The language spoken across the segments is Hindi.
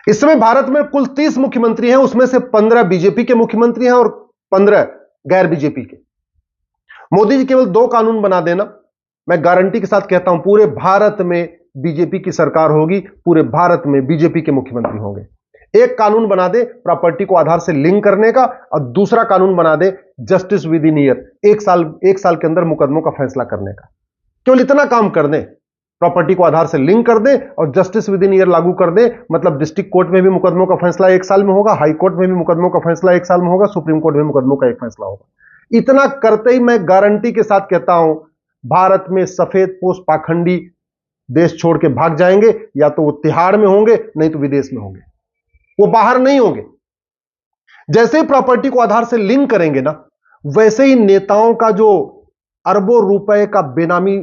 इस समय भारत में कुल 30 मुख्यमंत्री हैं, उसमें से 15 बीजेपी के मुख्यमंत्री हैं और 15 गैर बीजेपी के। मोदी जी केवल 2 कानून बना देना, मैं गारंटी के साथ कहता हूं पूरे भारत में बीजेपी की सरकार होगी, पूरे भारत में बीजेपी के मुख्यमंत्री होंगे। एक कानून बना दे प्रॉपर्टी को आधार से लिंक करने का, और दूसरा कानून बना दे जस्टिस विद इन ईयर, एक साल के अंदर मुकदमों का फैसला करने का। केवल इतना काम कर दें, प्रॉपर्टी को आधार से लिंक कर दें और जस्टिस विद इन ईयर लागू कर दें, मतलब डिस्ट्रिक्ट कोर्ट में भी मुकदमों का फैसला 1 साल में होगा, हाई कोर्ट में भी मुकदमों का फैसला 1 साल में होगा, सुप्रीम कोर्ट में मुकदमों का एक फैसला होगा। इतना करते ही मैं गारंटी के साथ कहता हूं भारत में सफेद पोश पाखंडी देश छोड़ के भाग जाएंगे, या तो वो तिहाड़ में होंगे नहीं तो विदेश में होंगे, वो बाहर नहीं होंगे। जैसे ही प्रॉपर्टी को आधार से लिंक करेंगे ना, वैसे ही नेताओं का जो अरबों रुपए का बेनामी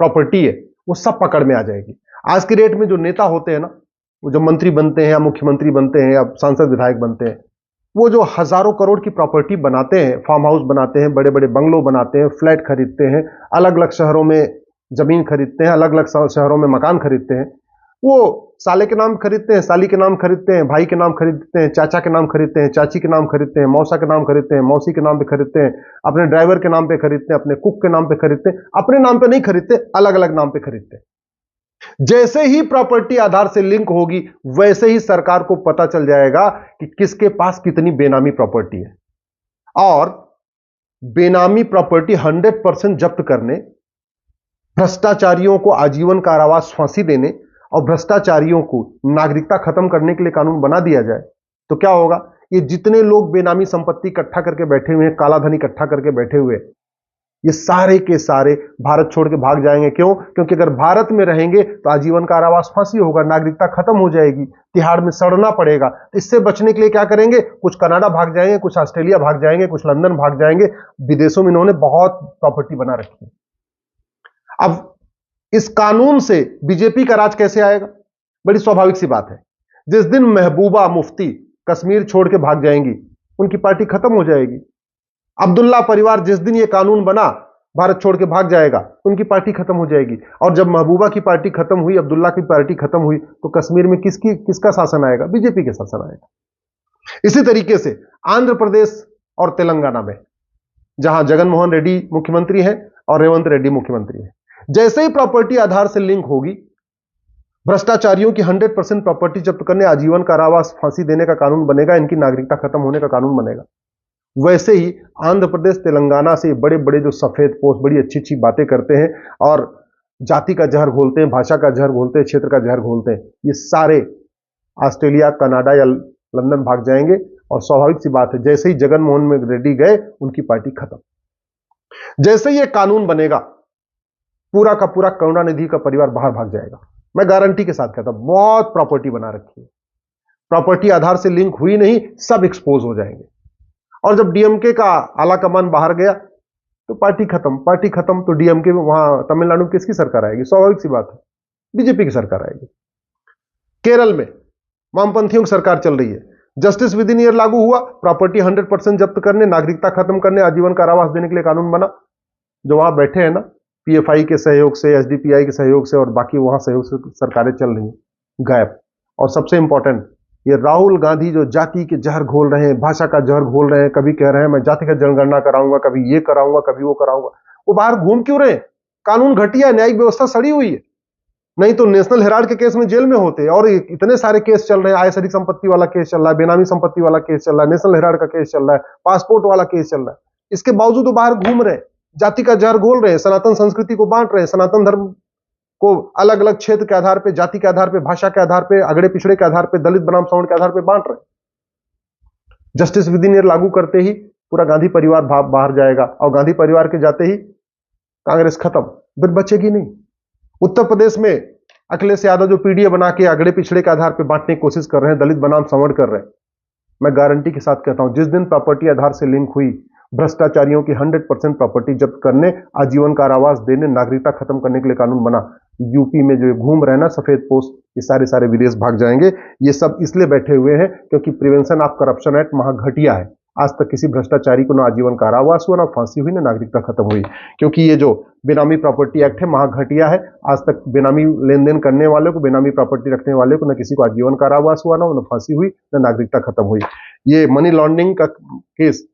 प्रॉपर्टी है वो सब पकड़ में आ जाएगी। आज की डेट में जो नेता होते हैं ना, वो जो मंत्री बनते हैं या मुख्यमंत्री बनते हैं या सांसद विधायक बनते हैं, वो जो हजारों करोड़ की प्रॉपर्टी बनाते हैं, फार्म हाउस बनाते हैं, बड़े बड़े बंगलो बनाते हैं, फ्लैट खरीदते हैं, अलग अलग शहरों में जमीन खरीदते हैं, अलग अलग शहरों में मकान खरीदते हैं, वो साले के नाम खरीदते हैं, साली के नाम खरीदते हैं, भाई के नाम खरीदते हैं, चाचा के नाम खरीदते हैं, चाची के नाम खरीदते हैं, मौसा के नाम खरीदते हैं, मौसी के नाम पे खरीदते हैं, अपने ड्राइवर के नाम पे खरीदते हैं, अपने कुक के नाम पे खरीदते हैं, अपने नाम पे नहीं खरीदते, अलग अलग नाम पे खरीदते हैं। जैसे ही प्रॉपर्टी आधार से लिंक होगी, वैसे ही सरकार को पता चल जाएगा कि किसके पास कितनी बेनामी प्रॉपर्टी है, और बेनामी प्रॉपर्टी 100% जब्त करने, भ्रष्टाचारियों को आजीवन कारावास, फांसी देने और भ्रष्टाचारियों को नागरिकता खत्म करने के लिए कानून बना दिया जाए, तो क्या होगा? ये जितने लोग बेनामी संपत्ति इकट्ठा करके बैठे हुए हैं, काला धन इकट्ठा करके बैठे हुए, ये सारे के सारे भारत छोड़ के भाग जाएंगे। क्यों? क्योंकि अगर भारत में रहेंगे तो आजीवन कारावास, फांसी होगा, नागरिकता खत्म हो जाएगी, तिहाड़ में सड़ना पड़ेगा। इससे बचने के लिए क्या करेंगे? कुछ कनाडा भाग जाएंगे, कुछ ऑस्ट्रेलिया भाग जाएंगे, कुछ लंदन भाग जाएंगे। विदेशों में इन्होंने बहुत प्रॉपर्टी बना रखी है। अब इस कानून से बीजेपी का राज कैसे आएगा? बड़ी स्वाभाविक सी बात है। जिस दिन महबूबा मुफ्ती कश्मीर छोड़ के भाग जाएंगी, उनकी पार्टी खत्म हो जाएगी। अब्दुल्ला परिवार जिस दिन ये कानून बना भारत छोड़ के भाग जाएगा, उनकी पार्टी खत्म हो जाएगी। और जब महबूबा की पार्टी खत्म हुई, अब्दुल्ला की पार्टी खत्म हुई, तो कश्मीर में किसका शासन आएगा? बीजेपी के शासन आएगा। इसी तरीके से आंध्र प्रदेश और तेलंगाना में, जहां जगन मोहन रेड्डी मुख्यमंत्री हैं और रेवंत रेड्डी मुख्यमंत्री हैं, जैसे ही प्रॉपर्टी आधार से लिंक होगी, भ्रष्टाचारियों की 100% प्रॉपर्टी जब्त करने, आजीवन कारावास, फांसी देने का कानून बनेगा, इनकी नागरिकता खत्म होने का कानून बनेगा। वैसे ही आंध्र प्रदेश, तेलंगाना से बड़े बड़े जो सफेद पोस्ट बड़ी अच्छी अच्छी बातें करते हैं और जाति का जहर घोलते हैं, भाषा का जहर घोलते हैं, क्षेत्र का जहर घोलते हैं, ये सारे ऑस्ट्रेलिया, कनाडा या लंदन भाग जाएंगे। और स्वाभाविक सी बात है, जैसे ही जगन मोहन रेड्डी गए, उनकी पार्टी खत्म। जैसे ही ये कानून बनेगा, पूरा का पूरा करुणानिधि का परिवार बाहर भाग जाएगा। मैं गारंटी के साथ कहता हूं, बहुत प्रॉपर्टी बना रखी है, प्रॉपर्टी आधार से लिंक हुई नहीं, सब एक्सपोज हो जाएंगे। और जब डीएमके का आला कमान बाहर गया तो पार्टी खत्म तो डीएमके में वहां तमिलनाडु में किसकी सरकार आएगी? स्वाभाविक सी बात है, बीजेपी की सरकार आएगी। केरल में वामपंथियों की सरकार चल रही है, जस्टिस विद इन ईयर लागू हुआ, प्रॉपर्टी 100% जब्त करने, नागरिकता खत्म करने, आजीवन कारावास देने के लिए कानून बना। जो वहां बैठे हैं ना, पीएफआई के सहयोग से, एसडीपीआई के सहयोग से और बाकी वहां सहयोग से सरकारें चल रही हैं, गायब। और सबसे इंपॉर्टेंट, ये राहुल गांधी जो जाति के जहर घोल रहे हैं, भाषा का जहर घोल रहे हैं, कभी कह रहे हैं मैं जातिगत जनगणना कराऊंगा, कभी ये कराऊंगा, कभी वो कराऊंगा, वो बाहर घूम क्यों रहे हैं? कानून घटिया, न्यायिक व्यवस्था सड़ी हुई है। नहीं तो नेशनल हेराल्ड के केस में जेल में होते, और इतने सारे केस चल रहे हैं। आयसरिक संपत्ति वाला केस चल रहा है, बेनामी संपत्ति वाला केस चल रहा है, नेशनल हेराल्ड का केस चल रहा है, पासपोर्ट वाला केस चल रहा है। इसके बावजूद वो बाहर घूम रहे हैं, जाति का जहर घोल रहे हैं, सनातन संस्कृति को बांट रहे हैं, सनातन धर्म को अलग अलग क्षेत्र के आधार पे, जाति के आधार पे, भाषा के आधार पे, अगड़े पिछड़े के आधार पे, दलित बनाम सवर्ण के आधार पे बांट रहे हैं। जस्टिस विद इन ईयर लागू करते ही पूरा गांधी परिवार बाहर जाएगा, और गांधी परिवार के जाते ही कांग्रेस खत्म, फिर बचेगी नहीं। उत्तर प्रदेश में अखिलेश यादव जो पीडीए बना के अगड़े पिछड़े के आधार पर बांटने की कोशिश कर रहे हैं, दलित बनाम सवर्ण कर रहे हैं, मैं गारंटी के साथ कहता हूं, जिस दिन प्रॉपर्टी आधार से लिंक हुई, भ्रष्टाचारियों की 100% प्रॉपर्टी जब्त करने, आजीवन कारावास देने, नागरिकता खत्म करने के लिए कानून बना। यूपी में जो घूम रहे हैं ना सफेद पोस्ट, ये सारे विदेश भाग जाएंगे। ये सब इसलिए बैठे हुए हैं क्योंकि प्रिवेंशन ऑफ करप्शन एक्ट महाघटिया है, आज तक किसी भ्रष्टाचारी को ना आजीवन कारावास हुआ, ना फांसी हुई, ना नागरिकता खत्म हुई। क्योंकि ये जो बेनामी प्रॉपर्टी एक्ट है महाघटिया है। आज तक बेनामी लेन देन करने वाले को, बेनामी प्रॉपर्टी रखने वाले को न किसी को आजीवन कारावास हुआ, ना फांसी हुई, ना नागरिकता खत्म हुई। ये मनी लॉन्ड्रिंग का केस,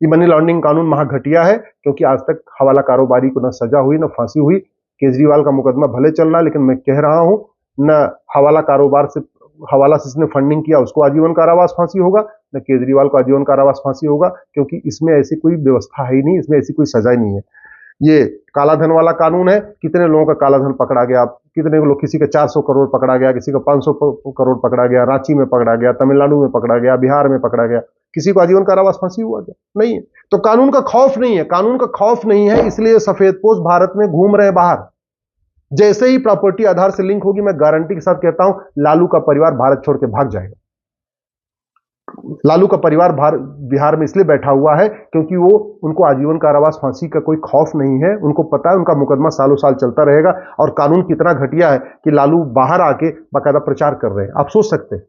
ये मनी लॉन्ड्रिंग कानून महाघटिया है, क्योंकि आज तक हवाला कारोबारी को न सजा हुई, न फांसी हुई। केजरीवाल का मुकदमा भले चल रहा है, लेकिन मैं कह रहा हूं न हवाला कारोबार से, हवाला से जिसने फंडिंग किया उसको आजीवन कारावास फांसी होगा, न केजरीवाल को आजीवन कारावास फांसी होगा, क्योंकि इसमें ऐसी कोई व्यवस्था है ही नहीं, इसमें ऐसी कोई सजा ही नहीं है। ये काला धन वाला कानून है। कितने लोगों का काला धन पकड़ा गया, कितने लोग, किसी का 400 करोड़ पकड़ा गया, किसी का 500 करोड़ पकड़ा गया, रांची में पकड़ा गया, तमिलनाडु में पकड़ा गया, बिहार में पकड़ा गया, किसी को आजीवन कारावास फांसी हुआ क्या? नहीं है। तो कानून का खौफ नहीं है, कानून का खौफ नहीं है, इसलिए सफेदपोश भारत में घूम रहे बाहर। जैसे ही प्रॉपर्टी आधार से लिंक होगी, मैं गारंटी के साथ कहता हूं, लालू का परिवार भारत छोड़ के भाग जाएगा। लालू का परिवार बिहार में इसलिए बैठा हुआ है क्योंकि वो, उनको आजीवन कारावास फांसी का कोई खौफ नहीं है। उनको पता है उनका मुकदमा सालों साल चलता रहेगा। और कानून कितना घटिया है कि लालू बाहर आके बाकायदा प्रचार कर रहे हैं। आप सोच सकते हैं,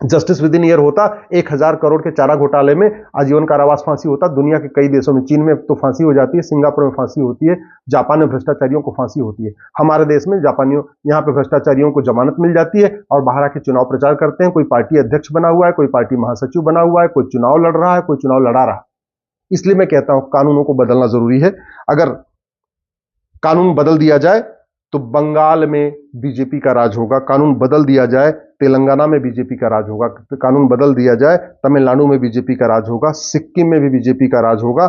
जस्टिस विद इन ईयर होता, 1000 करोड़ के चारा घोटाले में आजीवन कारावास फांसी होता। दुनिया के कई देशों में, चीन में तो फांसी हो जाती है, सिंगापुर में फांसी होती है, जापान में भ्रष्टाचारियों को फांसी होती है। हमारे देश में जापानियों, यहाँ पे भ्रष्टाचारियों को जमानत मिल जाती है और बाहर आके चुनाव प्रचार करते हैं। कोई पार्टी अध्यक्ष बना हुआ है, कोई पार्टी महासचिव बना हुआ है, कोई चुनाव लड़ रहा है, कोई चुनाव लड़ा रहा है। इसलिए मैं कहता हूं कानूनों को बदलना जरूरी है। अगर कानून बदल दिया जाए तो बंगाल में बीजेपी का राज होगा, कानून बदल दिया जाए तेलंगाना में बीजेपी का राज होगा, कानून बदल दिया जाए तमिलनाडु में बीजेपी का राज होगा, सिक्किम में भी बीजेपी का राज होगा,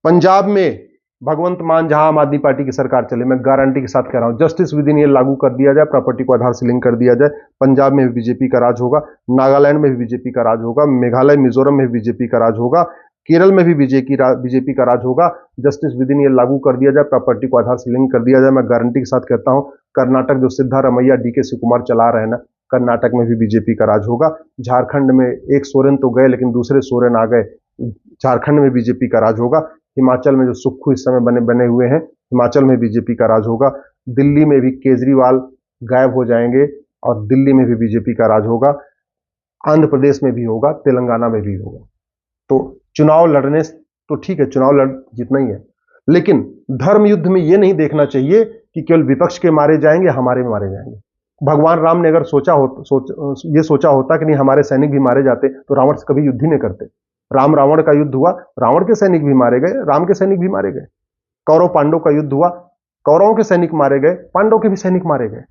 पंजाब में भगवंत मान जहां आम आदमी पार्टी की सरकार चले, मैं गारंटी के साथ कह रहा हूं, जस्टिस विद इन ईयर लागू कर दिया जाए, प्रॉपर्टी को आधार से लिंक कर दिया जाए, पंजाब में भी बीजेपी का राज होगा, नागालैंड में भी बीजेपी का राज होगा, मेघालय मिजोरम में भी बीजेपी का राज होगा, केरल में भी बीजेपी का राज होगा। जस्टिस विद इन ईयर लागू कर दिया जाए, प्रॉपर्टी को आधार से लिंक कर दिया जाए, मैं गारंटी के साथ कहता हूं कर्नाटक जो सिद्धारमैया डीके शिवकुमार चला रहे हैं ना, कर्नाटक में भी बीजेपी का राज होगा। झारखंड में एक सोरेन तो गए लेकिन दूसरे सोरेन आ गए, झारखंड में बीजेपी का राज होगा। हिमाचल में जो सुक्खू इस समय बने हुए हैं, हिमाचल में बीजेपी का राज होगा। दिल्ली में भी केजरीवाल गायब हो जाएंगे और दिल्ली में भी बीजेपी का राज होगा। आंध्र प्रदेश में भी होगा, तेलंगाना में भी होगा। तो चुनाव लड़ने तो ठीक है, चुनाव लड़ जितना ही है, लेकिन धर्म युद्ध में यह नहीं देखना चाहिए कि केवल विपक्ष के मारे जाएंगे, हमारे भी मारे जाएंगे। भगवान राम ने अगर ये सोचा होता कि नहीं हमारे सैनिक भी मारे जाते, तो रावण से कभी युद्ध ही नहीं करते। राम रावण का युद्ध हुआ, रावण के सैनिक भी मारे गए, राम के सैनिक भी मारे गए। कौरव पांडव का युद्ध हुआ, कौरवों के सैनिक मारे गए, पांडव के भी सैनिक मारे गए।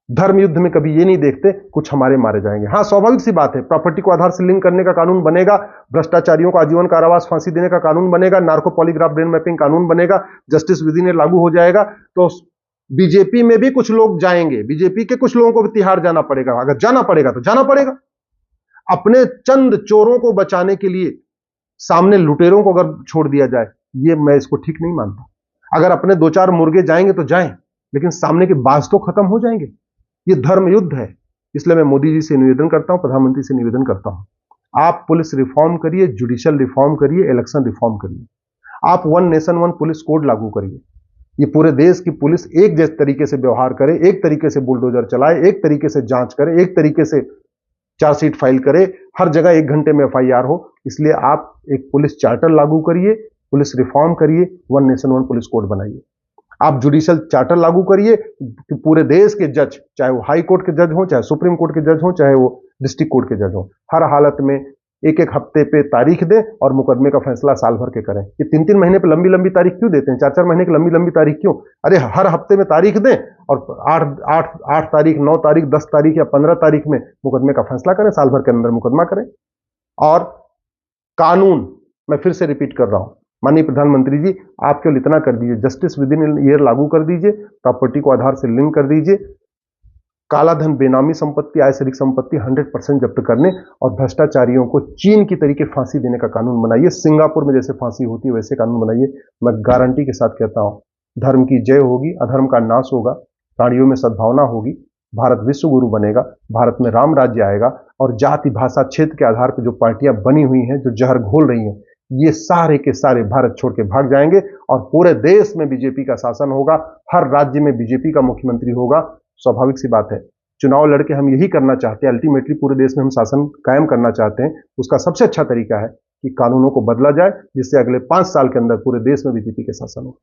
धर्म युद्ध में कभी ये नहीं देखते कुछ हमारे मारे जाएंगे। हाँ, स्वाभाविक सी बात है, प्रॉपर्टी को आधार से लिंक करने का कानून बनेगा, भ्रष्टाचारियों को आजीवन कारावास फांसी देने का कानून बनेगा, नार्को पॉलीग्राफ ब्रेन मैपिंग कानून बनेगा, जस्टिस विद इन ईयर लागू हो जाएगा, तो बीजेपी में भी कुछ लोग जाएंगे, बीजेपी के कुछ लोगों को भी तिहाड़ जाना पड़ेगा। अगर जाना पड़ेगा तो जाना पड़ेगा। अपने चंद चोरों को बचाने के लिए सामने लुटेरों को अगर छोड़ दिया जाए, ये मैं इसको ठीक नहीं मानता। अगर अपने 2-4 मुर्गे जाएंगे तो जाएं, लेकिन सामने के बाज तो खत्म हो जाएंगे। ये धर्म युद्ध है। इसलिए मैं मोदी जी से निवेदन करता हूं, प्रधानमंत्री से निवेदन करता हूं, आप पुलिस रिफॉर्म करिए, जुडिशियल रिफॉर्म करिए, इलेक्शन रिफॉर्म करिए। आप 1 नेशन 1 पुलिस कोड लागू करिए। ये पूरे देश की पुलिस एक जैसे तरीके से व्यवहार करे, एक तरीके से बुलडोजर चलाए, एक तरीके से जांच करे, एक तरीके से चार्जशीट फाइल करे, हर जगह 1 घंटे में FIR हो। इसलिए आप एक पुलिस चार्टर लागू करिए, पुलिस रिफॉर्म करिए, 1 नेशन 1 पुलिस कोड बनाइए। आप जुडिशियल चार्टर लागू करिए कि पूरे देश के जज, चाहे वो हाई कोर्ट के जज हो, चाहे सुप्रीम कोर्ट के जज हो, चाहे वो डिस्ट्रिक्ट कोर्ट के जज हो, हर हालत में 1-1 हफ्ते पे तारीख दें और मुकदमे का फैसला साल भर के करें। ये 3-3 महीने पे लंबी लंबी तारीख क्यों देते हैं? 4-4 महीने की लंबी लंबी तारीख क्यों? अरे हर हफ्ते में तारीख दें और 8 तारीख, 9 तारीख, 10 तारीख या 15 तारीख में मुकदमे का फैसला करें, साल भर के अंदर मुकदमा करें। और कानून, मैं फिर से रिपीट कर रहा हूं, माननीय प्रधानमंत्री जी, आप केवल इतना कर दीजिए, जस्टिस विद इन ईयर लागू कर दीजिए, प्रॉपर्टी को आधार से लिंक कर दीजिए, काला धन, बेनामी संपत्ति, आय से अधिक संपत्ति 100% जब्त करने और भ्रष्टाचारियों को चीन की तरीके फांसी देने का कानून बनाइए। सिंगापुर में जैसे फांसी होती है वैसे कानून बनाइए। मैं गारंटी के साथ कहता हूं, धर्म की जय होगी, अधर्म का नाश होगा, प्राणियों में सद्भावना होगी, भारत विश्व गुरु बनेगा, भारत में राम राज्य आएगा और जाति, भाषा, क्षेत्र के आधार पर जो पार्टियां बनी हुई हैं, जो जहर घोल रही हैं, ये सारे के सारे भारत छोड़ के भाग जाएंगे और पूरे देश में बीजेपी का शासन होगा, हर राज्य में बीजेपी का मुख्यमंत्री होगा। स्वाभाविक सी बात है, चुनाव लड़के हम यही करना चाहते हैं, अल्टीमेटली पूरे देश में हम शासन कायम करना चाहते हैं। उसका सबसे अच्छा तरीका है कि कानूनों को बदला जाए, जिससे अगले 5 साल के अंदर पूरे देश में बीजेपी के शासन हो।